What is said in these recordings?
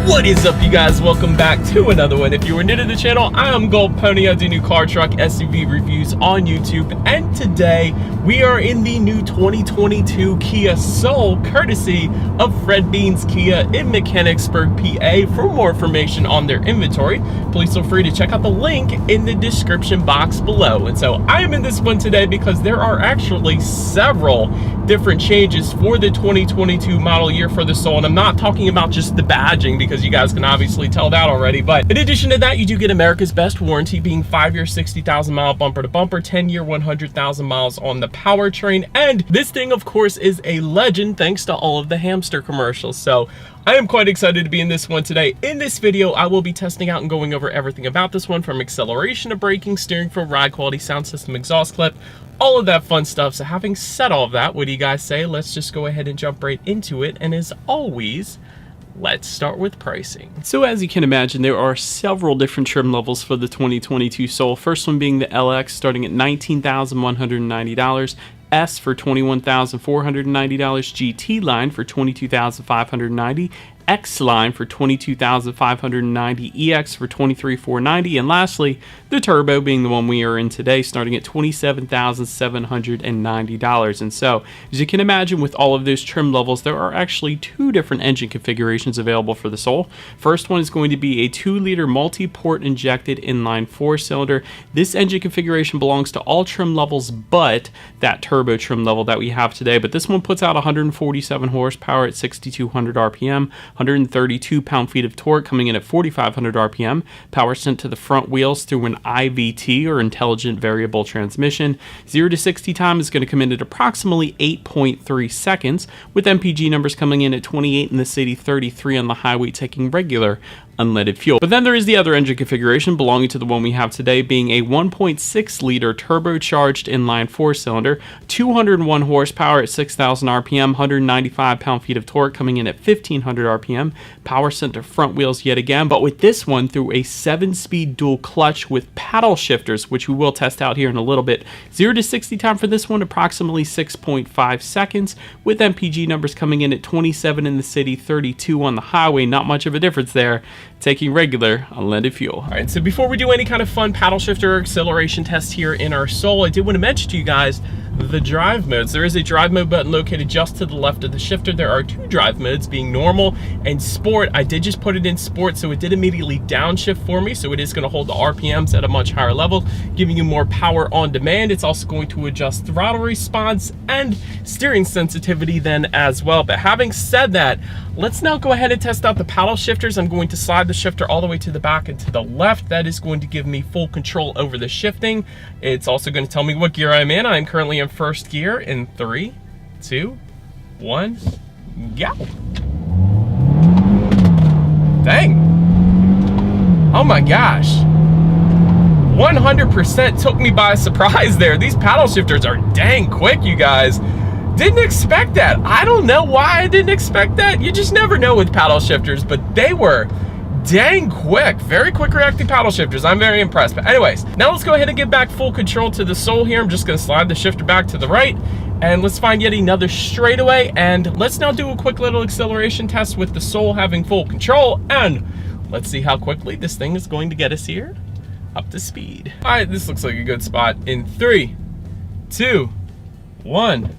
What is up, you guys? Welcome back to another one. If you are new to the channel, I am Gold Pony. I do new car, truck, SUV reviews on YouTube, and today we are in the new 2022 Kia Soul, courtesy of Fred Beans Kia in Mechanicsburg, PA. For more information on their inventory, please feel free to check out the link in the description box below. And so I am in this one today because there are actually several different changes for the 2022 model year for the Soul, and I'm not talking about just the badging, because you guys can obviously tell that already. But in addition to that, you do get America's best warranty, being 5-year 60,000 mile bumper to bumper, 10-year 100,000 miles on the powertrain, and this thing of course is a legend thanks to all of the hamster commercials. So I am quite excited to be in this one today. In this video, I will be testing out and going over everything about this one, from acceleration to braking, steering feel, ride quality, sound system, exhaust clip, all of that fun stuff. So having said all of that, what do you guys say? Let's just go ahead and jump right into it. And as always, let's start with pricing. So as you can imagine, there are several different trim levels for the 2022 Soul. First one being the LX, starting at $19,190. S for $21,490, GT line for $22,590, X line for $22,590, EX for $23,490, and lastly, the Turbo being the one we are in today, starting at $27,790. And so, as you can imagine, with all of those trim levels, there are actually two different engine configurations available for the Soul. First one is going to be a 2-liter multi-port injected inline 4-cylinder. This engine configuration belongs to all trim levels but that turbo trim level that we have today, but this one puts out 147 horsepower at 6,200 RPM, 132 pound-feet of torque coming in at 4,500 RPM, power sent to the front wheels through an IVT, or intelligent variable transmission. 0 to 60 time is going to come in at approximately 8.3 seconds, with MPG numbers coming in at 28 in the city, 33 on the highway, taking regular unleaded fuel. But then there is the other engine configuration belonging to the one we have today, being a 1.6 liter turbocharged inline 4-cylinder, 201 horsepower at 6,000 RPM, 195 pound-feet of torque coming in at 1,500 RPM, power sent to front wheels yet again, but with this one through a 7-speed dual clutch with paddle shifters, which we will test out here in a little bit. 0 to 60 time for this one, approximately 6.5 seconds, with MPG numbers coming in at 27 in the city, 32 on the highway. Not much of a difference there, taking regular unleaded fuel. All right, so before we do any kind of fun paddle shifter or acceleration test here in our Soul, I did want to mention to you guys the drive modes. There is a drive mode button located just to the left of the shifter. There are two drive modes, being normal and sport. I did just put it in sport, so it did immediately downshift for me, so it is going to hold the RPMs at a much higher level, giving you more power on demand. It's also going to adjust throttle response and steering sensitivity then as well. But having said that, let's now go ahead and test out the paddle shifters. I'm going to slide the shifter all the way to the back and to the left. That is going to give me full control over the shifting. It's also going to tell me what gear I'm in. I'm currently in first gear in 3, 2, 1, go. Dang. Oh my gosh. 100% took me by surprise there. These paddle shifters are dang quick, you guys. Didn't expect that. I don't know why I didn't expect that. You just never know with paddle shifters, but they were dang quick. Very quick reacting paddle shifters. I'm very impressed. But anyways, now let's go ahead and get back full control to the Soul here. I'm just going to slide the shifter back to the right, and let's find yet another straightaway, and let's now do a quick little acceleration test with the Soul having full control, and let's see how quickly this thing is going to get us here up to speed. All right, this looks like a good spot in 3, 2, 1.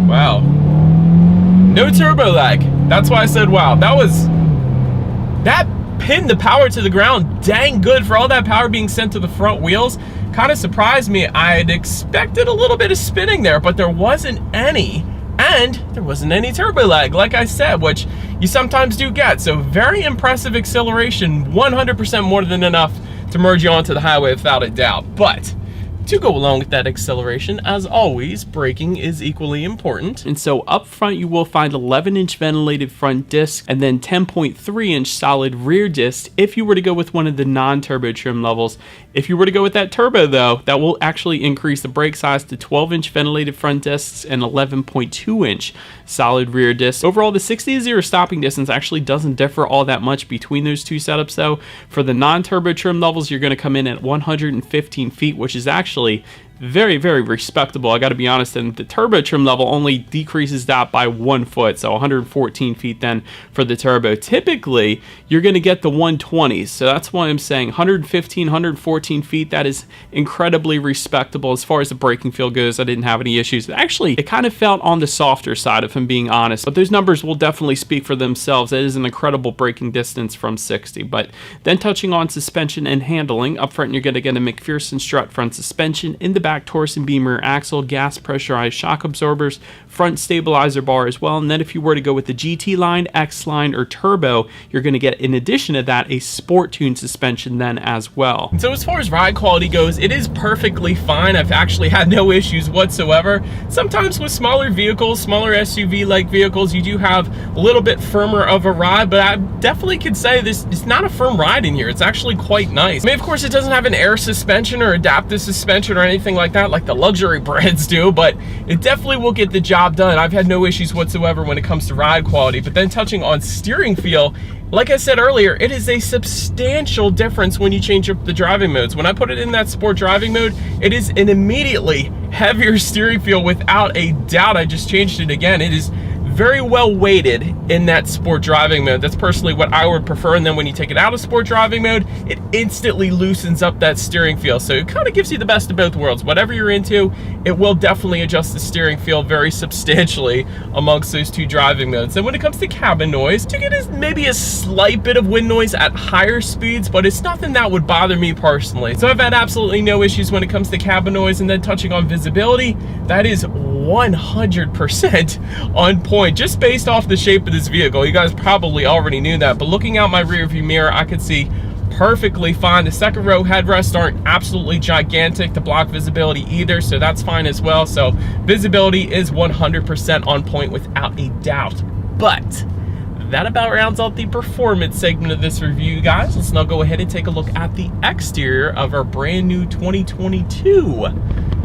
Wow. No turbo lag. That's why I said wow. That pinned the power to the ground dang good for all that power being sent to the front wheels. Kind of surprised me. I had expected a little bit of spinning there, but there wasn't any. And there wasn't any turbo lag, like I said, which you sometimes do get. So very impressive acceleration, 100% more than enough to merge you onto the highway without a doubt. But to go along with that acceleration, as always, braking is equally important. And so up front, you will find 11-inch ventilated front discs and then 10.3-inch solid rear discs if you were to go with one of the non-turbo trim levels. If you were to go with that turbo, though, that will actually increase the brake size to 12-inch ventilated front discs and 11.2-inch solid rear discs. Overall, the 60-0 stopping distance actually doesn't differ all that much between those two setups, though. For the non-turbo trim levels, you're going to come in at 115 feet, which is actually very, very respectable, I got to be honest. And the turbo trim level only decreases that by 1 foot, so 114 feet then for the turbo. Typically you're going to get the 120s, so that's why I'm saying 115, 114 feet, that is incredibly respectable. As far as the braking feel goes, I didn't have any issues. Actually, it kind of felt on the softer side, if I'm being honest, but those numbers will definitely speak for themselves. It is an incredible braking distance from 60. But then touching on suspension and handling, up front you're going to get a McPherson strut front suspension, in the back torsion beam rear axle, gas pressurized shock absorbers, front stabilizer bar as well. And then if you were to go with the GT line, X line, or turbo, you're going to get, in addition to that, a sport tune suspension then as well. So as far as ride quality goes, it is perfectly fine. I've actually had no issues whatsoever. Sometimes with smaller vehicles, smaller SUV like vehicles, you do have a little bit firmer of a ride, but I definitely could say this is not a firm ride in here. It's actually quite nice. I mean, of course it doesn't have an air suspension or adaptive suspension or anything like that like the luxury brands do, but it definitely will get the job done. I've had no issues whatsoever when it comes to ride quality. But then touching on steering feel, like I said earlier, it is a substantial difference when you change up the driving modes. When I put it in that sport driving mode, it is an immediately heavier steering feel without a doubt. I just changed it again. It is very well weighted in that sport driving mode. That's personally what I would prefer. And then when you take it out of sport driving mode, it instantly loosens up that steering feel. So it kind of gives you the best of both worlds. Whatever you're into, it will definitely adjust the steering feel very substantially amongst those two driving modes. And when it comes to cabin noise, you get maybe a slight bit of wind noise at higher speeds, but it's nothing that would bother me personally. So I've had absolutely no issues when it comes to cabin noise. And then touching on visibility, that is 100% on point, just based off the shape of this vehicle. You guys probably already knew that, but looking out my rear view mirror, I could see perfectly fine. The second row headrests aren't absolutely gigantic to block visibility either, so that's fine as well. So visibility is 100% on point without a doubt. But that about rounds out the performance segment of this review, guys. Let's now go ahead and take a look at the exterior of our brand new 2022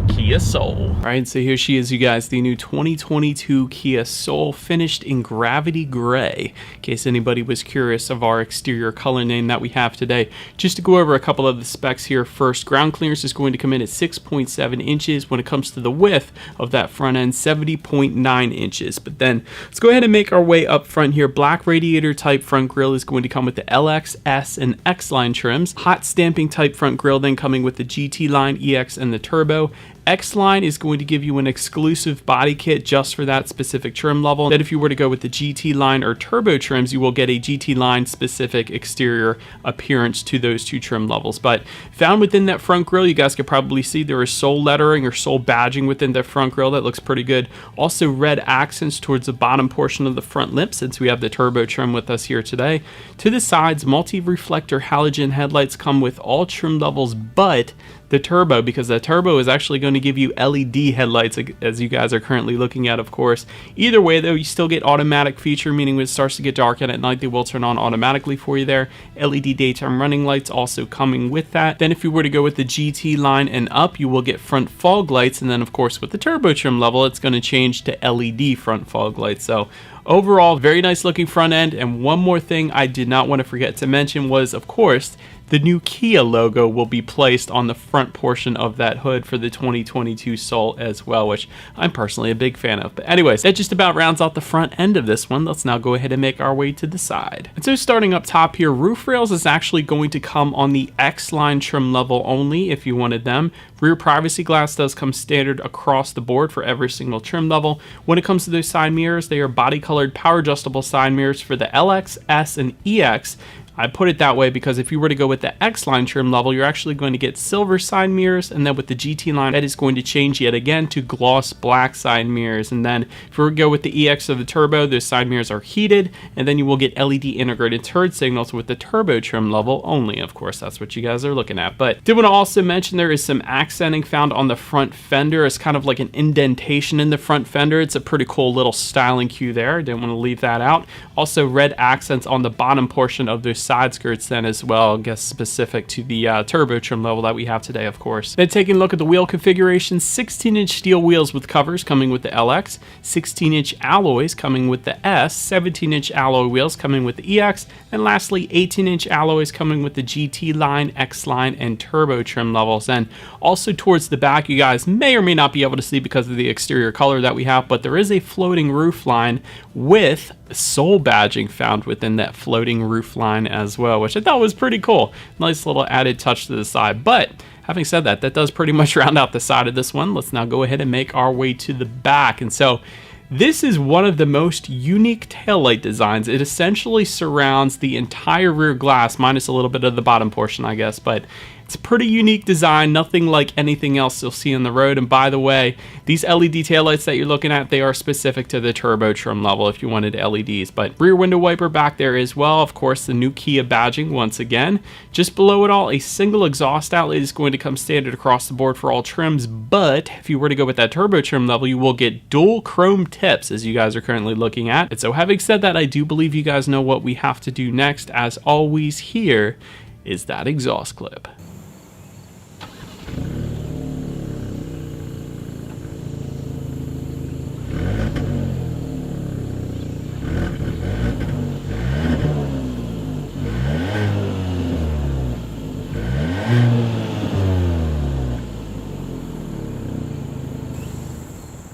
Kia Soul. All right, so here she is, you guys, the new 2022 Kia Soul, finished in gravity gray, in case anybody was curious of our exterior color name that we have today. Just to go over a couple of the specs here first, ground clearance is going to come in at 6.7 inches. When it comes to the width of that front end, 70.9 inches. But then let's go ahead and make our way up front here. Black radiator type front grille is going to come with the LX, S, and X line trims. Hot stamping type front grille then coming with the GT line, EX, and the turbo. X line is going to give you an exclusive body kit just for that specific trim level. That if you were to go with the GT line or turbo trims, you will get a GT line specific exterior appearance to those two trim levels. But found within that front grille, you guys could probably see there is Soul lettering or Soul badging within that front grille. That looks pretty good. Also red accents towards the bottom portion of the front lip, since we have the turbo trim with us here today. To the sides, multi-reflector halogen headlights come with all trim levels but the turbo, because the turbo is actually going to give you LED headlights, as you guys are currently looking at, of course. Either way though, you still get automatic feature, meaning when it starts to get dark at night, they will turn on automatically for you there. LED daytime running lights also coming with that. Then if you were to go with the GT line and up, you will get front fog lights, and then of course with the turbo trim level, it's going to change to LED front fog lights. So overall, very nice looking front end. And one more thing I did not want to forget to mention was, of course, the new Kia logo will be placed on the front portion of that hood for the 2022 Soul as well, which I'm personally a big fan of. But anyways, that just about rounds out the front end of this one. Let's now go ahead and make our way to the side. And so starting up top here, roof rails is actually going to come on the X-line trim level only if you wanted them. Rear privacy glass does come standard across the board for every single trim level. When it comes to those side mirrors, they are body colored power adjustable side mirrors for the LX, S, and EX. I put it that way because if you were to go with the X-line trim level, you're actually going to get silver side mirrors, and then with the GT line, that is going to change yet again to gloss black side mirrors. And then if we were to go with the EX or the turbo, those side mirrors are heated, and then you will get LED integrated turn signals with the turbo trim level only. Of course, that's what you guys are looking at. But did want to also mention there is some accenting found on the front fender. It's kind of like an indentation in the front fender. It's a pretty cool little styling cue there. Didn't want to leave that out. Also red accents on the bottom portion of those side skirts then as well, I guess specific to the turbo trim level that we have today, of course. Then taking a look at the wheel configuration, 16-inch steel wheels with covers coming with the LX, 16-inch alloys coming with the S, 17-inch alloy wheels coming with the EX, and lastly 18-inch alloys coming with the GT line, X line, and turbo trim levels. And also towards the back, you guys may or may not be able to see because of the exterior color that we have, but there is a floating roof line with Soul badging found within that floating roof line as well, which I thought was pretty cool. Nice little added touch to the side. But having said that, that does pretty much round out the side of this one. Let's now go ahead and make our way to the back. And so this is one of the most unique taillight designs. It essentially surrounds the entire rear glass, minus a little bit of the bottom portion, I guess, but it's a pretty unique design, nothing like anything else you'll see on the road. And by the way, these LED taillights that you're looking at, they are specific to the turbo trim level if you wanted LEDs. But rear window wiper back there as well. Of course, the new Kia badging once again. Just below it all, a single exhaust outlet is going to come standard across the board for all trims. But if you were to go with that turbo trim level, you will get dual chrome tips, as you guys are currently looking at. And so having said that, I do believe you guys know what we have to do next. As always, here is that exhaust clip.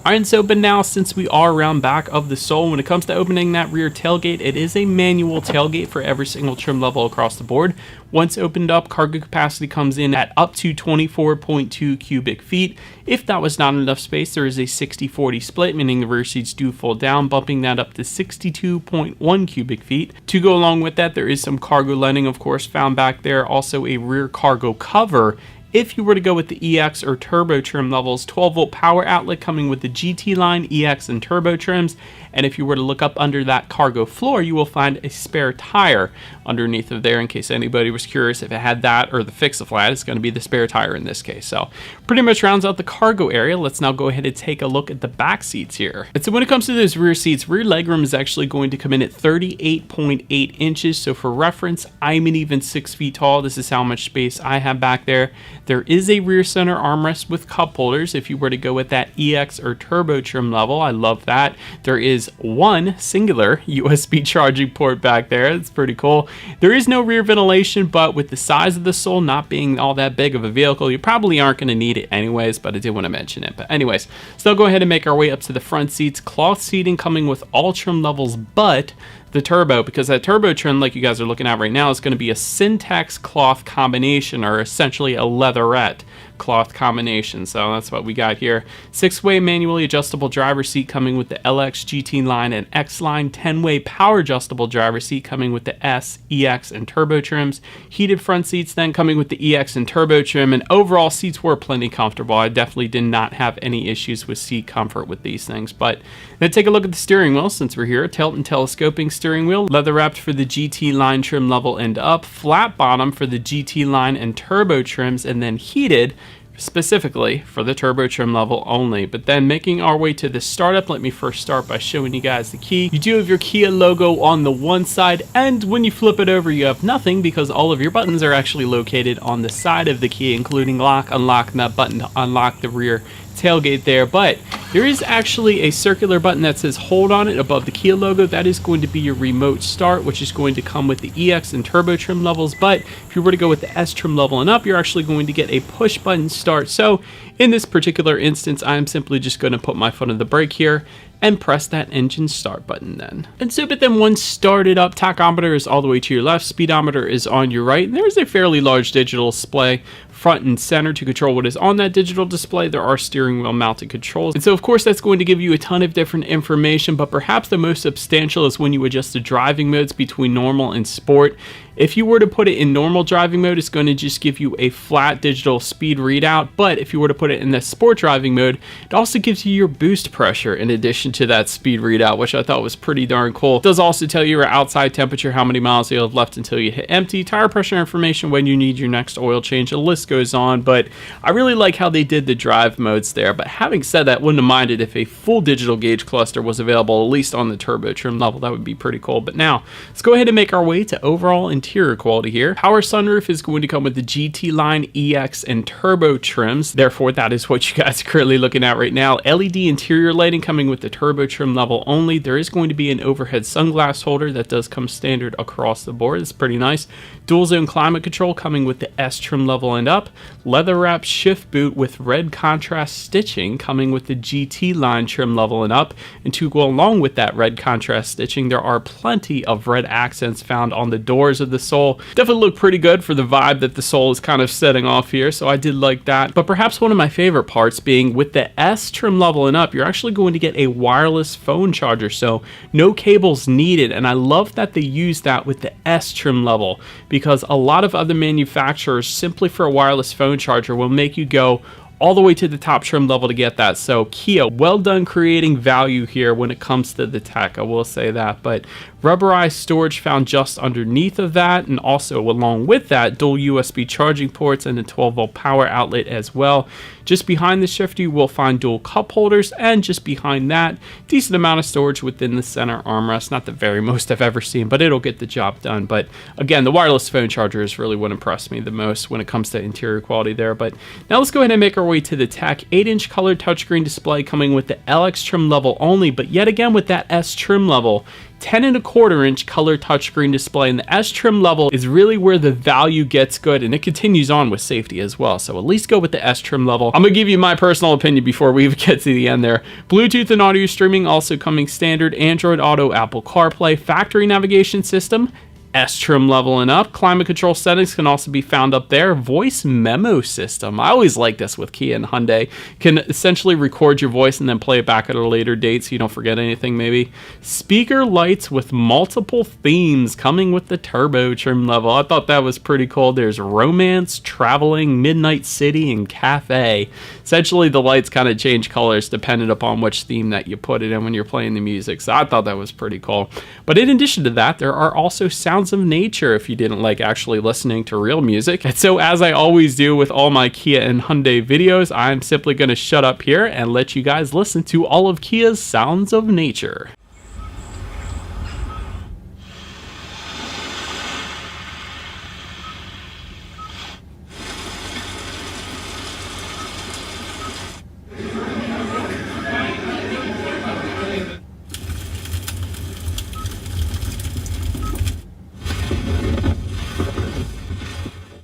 Alright, so but now since we are around back of the Soul, when it comes to opening that rear tailgate, it is a manual tailgate for every single trim level across the board. Once opened up, cargo capacity comes in at up to 24.2 cubic feet. If that was not enough space, there is a 60-40 split, meaning the rear seats do fold down, bumping that up to 62.1 cubic feet. To go along with that, there is some cargo lining, of course, found back there. Also a rear cargo cover. If you were to go with the EX or turbo trim levels, 12-volt power outlet coming with the GT line, EX, and turbo trims. And if you were to look up under that cargo floor, you will find a spare tire underneath of there, in case anybody was curious if it had that or the fix-a-flat. It's going to be the spare tire in this case. So pretty much rounds out the cargo area. Let's now go ahead and take a look at the back seats here. And so when it comes to those rear seats, rear legroom is actually going to come in at 38.8 inches. So for reference, I'm an even 6 feet tall. This is how much space I have back there. There is a rear center armrest with cup holders if you were to go with that EX or turbo trim level. I love that. There is one singular USB charging port back there. It's pretty cool. There is no rear ventilation, but with the size of the Soul not being all that big of a vehicle, you probably aren't going to need it anyways, but I did want to mention it. But anyways, so go ahead and make our way up to the front seats. Cloth seating coming with all trim levels but the turbo, because that turbo trim, like you guys are looking at right now, is going to be a Syntex cloth combination, or essentially a leatherette cloth combination. So that's what we got here. 6-way manually adjustable driver seat coming with the LX, GT line, and X line. 10-way power adjustable driver seat coming with the S, EX, and turbo trims. Heated front seats then coming with the EX and turbo trim, and overall seats were plenty comfortable. I definitely did not have any issues with seat comfort with these things. But then take a look at the steering wheel since we're here. Tilt and telescoping steering wheel, leather wrapped for the GT line trim level and up, flat bottom for the GT line and turbo trims, and then heated specifically for the turbo trim level only. But then making our way to the startup, let me first start by showing you guys the key. You do have your Kia logo on the one side, and when you flip it over you have nothing, because all of your buttons are actually located on the side of the key, including lock, unlock, and that button to unlock the rear tailgate there. But there is actually a circular button that says hold on it above the Kia logo. That is going to be your remote start, which is going to come with the EX and turbo trim levels. But if you were to go with the S trim level and up, you're actually going to get a push button start. So in this particular instance, I'm simply just going to put my foot on the brake here and press that engine start button then. And so, but then once started up, tachometer is all the way to your left, speedometer is on your right, and there's a fairly large digital display front and center to control what is on that digital display. There are steering wheel mounted controls. And so of course that's going to give you a ton of different information, but perhaps the most substantial is when you adjust the driving modes between normal and sport. If you were to put it in normal driving mode, it's going to just give you a flat digital speed readout. But if you were to put it in the sport driving mode, it also gives you your boost pressure in addition to that speed readout, which I thought was pretty darn cool. It does also tell you your outside temperature, how many miles you have left until you hit empty, tire pressure information, when you need your next oil change. The list goes on, but I really like how they did the drive modes there. But having said that, wouldn't have minded if a full digital gauge cluster was available, at least on the turbo trim level. That would be pretty cool. But now let's go ahead and make our way to overall interior quality here. Power sunroof is going to come with the GT line, EX, and turbo trims. Therefore, that is what you guys are currently looking at right now. LED interior lighting coming with the turbo trim level only. There is going to be an overhead sunglass holder that does come standard across the board. It's pretty nice. Dual zone climate control coming with the S trim level and up. Leather wrap shift boot with red contrast stitching coming with the GT line trim level and up. And to go along with that red contrast stitching, there are plenty of red accents found on the doors of the Soul. Definitely look pretty good for the vibe that the Soul is kind of setting off here, so I did like that. But perhaps one of my favorite parts being with the S trim level and up, you're actually going to get a wireless phone charger, so no cables needed. And I love that they use that with the S trim level, because a lot of other manufacturers simply for a wireless phone charger will make you go all the way to the top trim level to get that. So Kia, well done creating value here when it comes to the tech, I will say that. But rubberized storage found just underneath of that, and also along with that, dual USB charging ports and a 12-volt power outlet as well. Just behind the shifter you will find dual cup holders, and just behind that, decent amount of storage within the center armrest. Not the very most I've ever seen, but it'll get the job done. But again, the wireless phone charger is really what impressed me the most when it comes to interior quality there. But now let's go ahead and make our way to the tech. 8-inch color touchscreen display coming with the LX trim level only, but yet again with that S trim level. 10.25-inch color touchscreen display, and the S trim level is really where the value gets good, and it continues on with safety as well. So at least go with the S trim level. I'm gonna give you my personal opinion before we even get to the end there. Bluetooth and audio streaming also coming standard. Android Auto, Apple CarPlay, factory navigation system, S trim level and up. Climate control settings can also be found up there. Voice memo system. I always like this with Kia and Hyundai. Can essentially record your voice and then play it back at a later date so you don't forget anything maybe. Speaker lights with multiple themes coming with the turbo trim level. I thought that was pretty cool. There's romance, traveling, midnight city, and cafe. Essentially the lights kind of change colors depending upon which theme that you put it in when you're playing the music. So I thought that was pretty cool. But in addition to that, there are also sounds of nature if you didn't like actually listening to real music. And so as I always do with all my Kia and Hyundai videos, I'm simply going to shut up here and let you guys listen to all of Kia's sounds of nature.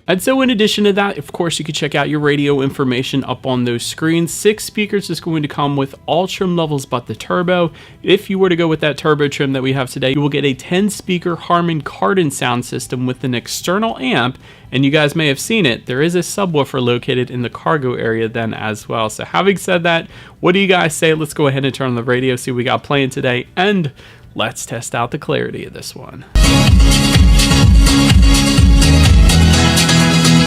And so in addition to that, of course, you can check out your radio information up on those screens. 6 speakers is going to come with all trim levels but the turbo. If you were to go with that turbo trim that we have today, you will get a 10-speaker Harman Kardon sound system with an external amp. And you guys may have seen it, there is a subwoofer located in the cargo area then as well. So having said that, what do you guys say? Let's go ahead and turn on the radio, see what we got playing today, and let's test out the clarity of this one.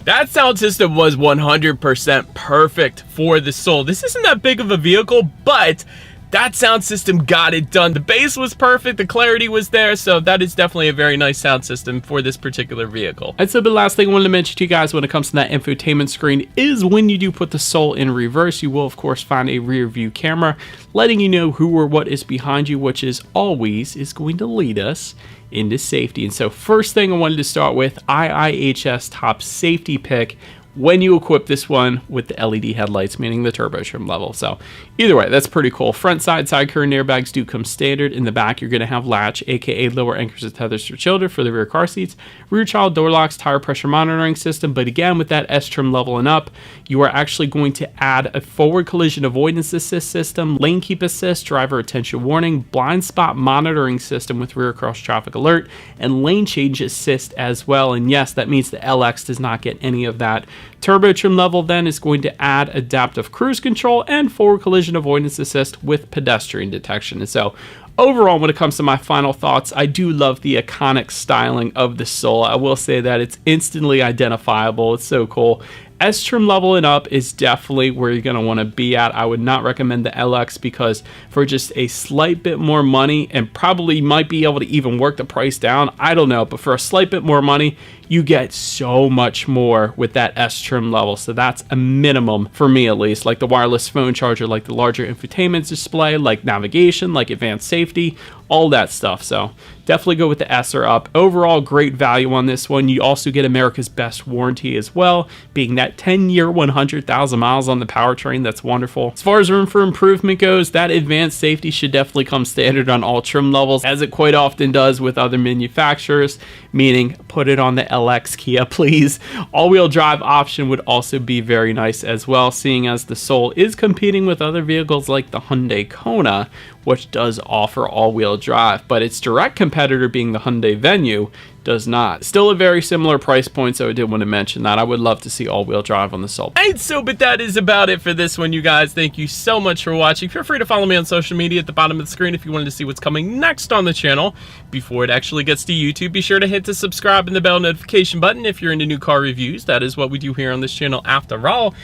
That sound system was 100% perfect for the Soul. This isn't that big of a vehicle, but that sound system got it done. The bass was perfect, the clarity was there, so that is definitely a very nice sound system for this particular vehicle. And so the last thing I wanted to mention to you guys when it comes to that infotainment screen is when you do put the Soul in reverse, you will of course find a rear view camera letting you know who or what is behind you, which is always going to lead us into safety. And so first thing I wanted to start with, IIHS top safety pick when you equip this one with the LED headlights, meaning the turbo trim level. So either way, that's pretty cool. Front side current airbags do come standard. In the back, you're going to have latch, aka lower anchors and tethers for children for the rear car seats, rear child door locks, tire pressure monitoring system. But again, with that S trim level and up, you are actually going to add a forward collision avoidance assist system, lane keep assist, driver attention warning, blind spot monitoring system with rear cross traffic alert, and lane change assist as well. And yes, that means the LX does not get any of that. Turbo trim level then is going to add adaptive cruise control and forward collision avoidance assist with pedestrian detection. And so overall, when it comes to my final thoughts, I do love the iconic styling of the Soul. I will say that it's instantly identifiable. It's so cool. S trim level and up is definitely where you're going to want to be at. I would not recommend the LX because for just a slight bit more money, and probably might be able to even work the price down, I don't know, but for a slight bit more money, you get so much more with that S trim level. So that's a minimum for me, at least, like the wireless phone charger, like the larger infotainment display, like navigation, like advanced safety, all that stuff. So definitely go with the S or up. Overall, great value on this one. You also get America's best warranty as well, being that 10-year, 100,000 miles on the powertrain. That's wonderful. As far as room for improvement goes, that advanced safety should definitely come standard on all trim levels, as it quite often does with other manufacturers, meaning put it on the LX Kia, please. All-wheel drive option would also be very nice as well, seeing as the Soul is competing with other vehicles like the Hyundai Kona, which does offer all-wheel drive, but its direct competitor, being the Hyundai Venue, does not. Still a very similar price point, so I did want to mention that. I would love to see all-wheel drive on the Soul. And so, but that is about it for this one, you guys. Thank you so much for watching. Feel free to follow me on social media at the bottom of the screen if you wanted to see what's coming next on the channel. Before it actually gets to YouTube, be sure to hit the subscribe and the bell notification button if you're into new car reviews. That is what we do here on this channel after all.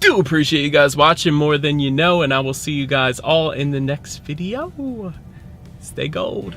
Do appreciate you guys watching more than you know, and I will see you guys all in the next video. Stay gold.